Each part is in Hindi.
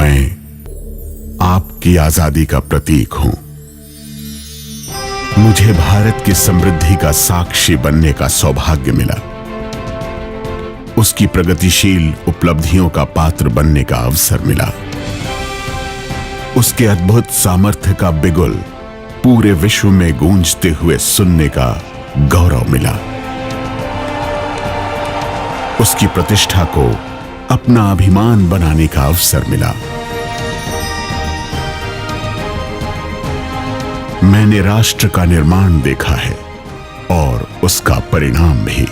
मैं आपकी आजादी का प्रतीक हूं। मुझे भारत की समृद्धि का साक्षी बनने का सौभाग्य मिला। उसकी प्रगतिशील उपलब्धियों का पात्र बनने का अवसर मिला। उसके अद्भुत सामर्थ्य का बिगुल पूरे विश्व में गूंजते हुए सुनने का गौरव मिला। उसकी प्रतिष्ठा को अपना अभिमान बनाने का अवसर मिला। मैंने राष्ट्र का निर्माण देखा है और उसका परिणाम भी।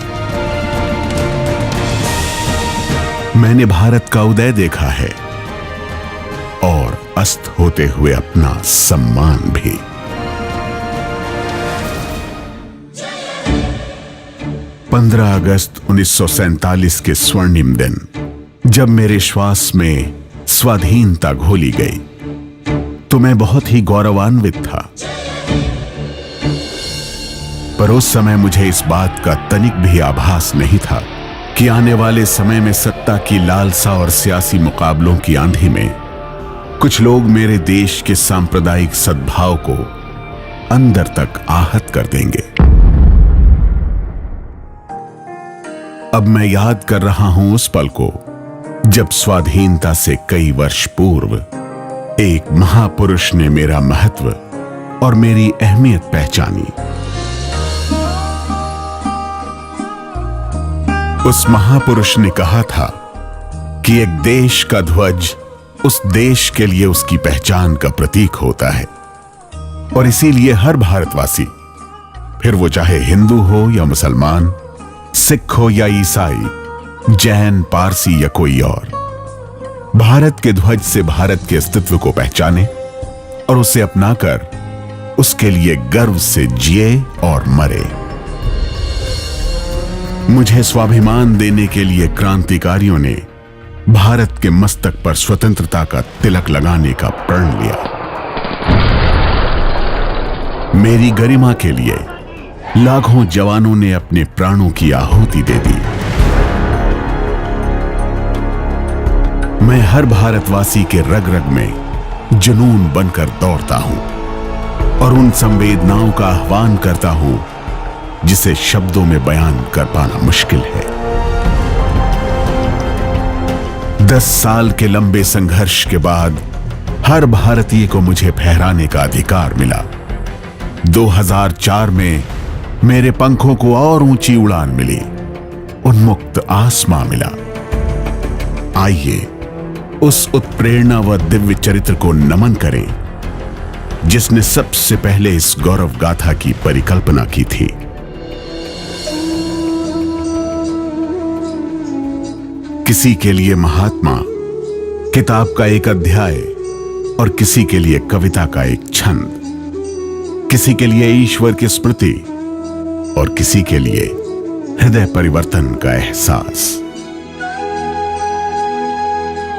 मैंने भारत का उदय देखा है और अस्त होते हुए अपना सम्मान भी। पंद्रह अगस्त 1947 के स्वर्णिम दिन, जब मेरे श्वास में स्वाधीनता घोली गई, तो मैं बहुत ही गौरवान्वित था। पर उस समय मुझे इस बात का तनिक भी आभास नहीं था कि आने वाले समय में सत्ता की लालसा और सियासी मुकाबलों की आंधी में कुछ लोग मेरे देश के सांप्रदायिक सद्भाव को अंदर तक आहत कर देंगे। अब मैं याद कर रहा हूं उस पल को जब स्वाधीनता से कई वर्ष पूर्व एक महापुरुष ने मेरा महत्व और मेरी अहमियत पहचानी। उस महापुरुष ने कहा था कि एक देश का ध्वज उस देश के लिए उसकी पहचान का प्रतीक होता है, और इसीलिए हर भारतवासी, फिर वो चाहे हिंदू हो या मुसलमान, सिख हो या ईसाई, जैन, पारसी या कोई और, भारत के ध्वज से भारत के अस्तित्व को पहचाने और उसे अपनाकर उसके लिए गर्व से जिए और मरे। मुझे स्वाभिमान देने के लिए क्रांतिकारियों ने भारत के मस्तक पर स्वतंत्रता का तिलक लगाने का प्रण लिया। मेरी गरिमा के लिए लाखों जवानों ने अपने प्राणों की आहुति दे दी। मैं हर भारतवासी के रग रग में जुनून बनकर दौड़ता हूं और उन संवेदनाओं का आह्वान करता हूं जिसे शब्दों में बयान कर पाना मुश्किल है। 10 साल के लंबे संघर्ष के बाद हर भारतीय को मुझे फहराने का अधिकार मिला। 2004 में मेरे पंखों को और ऊंची उड़ान मिली, उन्मुक्त आसमां मिला। आइए उस उत्प्रेरणा व दिव्य चरित्र को नमन करें जिसने सबसे पहले इस गौरव गाथा की परिकल्पना की थी। किसी के लिए महात्मा किताब का एक अध्याय और किसी के लिए कविता का एक छंद, किसी के लिए ईश्वर की स्मृति और किसी के लिए हृदय परिवर्तन का एहसास।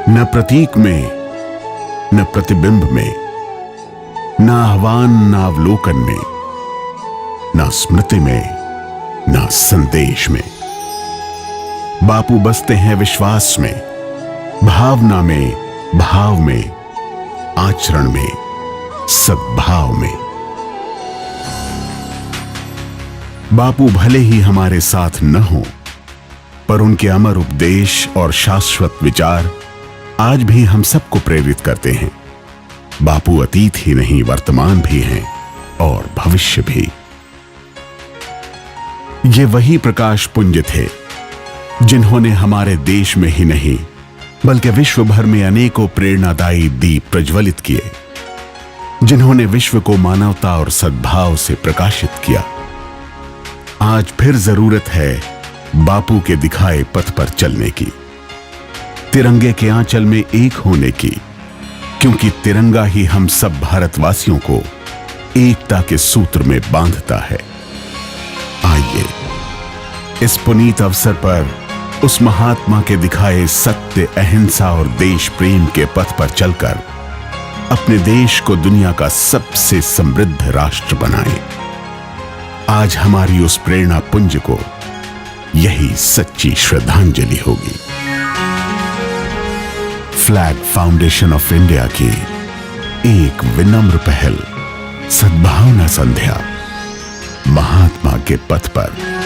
न प्रतीक में, न प्रतिबिंब में, न आह्वान, न अवलोकन में, न स्मृति में, न संदेश में। बापू बसते हैं विश्वास में, भावना में, भाव में, आचरण में, सद्भाव में। बापू भले ही हमारे साथ न हो, पर उनके अमर उपदेश और शाश्वत विचार आज भी हम सबको प्रेरित करते हैं। बापू अतीत ही नहीं, वर्तमान भी हैं और भविष्य भी। ये वही प्रकाश पुंज थे जिन्होंने हमारे देश में ही नहीं बल्कि विश्व भर में अनेकों प्रेरणादायी दीप प्रज्वलित किए, जिन्होंने विश्व को मानवता और सद्भाव से प्रकाशित किया। आज फिर जरूरत है बापू के दिखाए पथ पर चलने की, तिरंगे के आंचल में एक होने की, क्योंकि तिरंगा ही हम सब भारतवासियों को एकता के सूत्र में बांधता है। आइए इस पुनीत अवसर पर उस महात्मा के दिखाए सत्य, अहिंसा और देश प्रेम के पथ पर चलकर अपने देश को दुनिया का सबसे समृद्ध राष्ट्र बनाएं। आज हमारी उस प्रेरणा पुंज को यही सच्ची श्रद्धांजलि होगी। फ्लैग फाउंडेशन ऑफ इंडिया की एक विनम्र पहल, सद्भावना संध्या, महात्मा के पथ पर।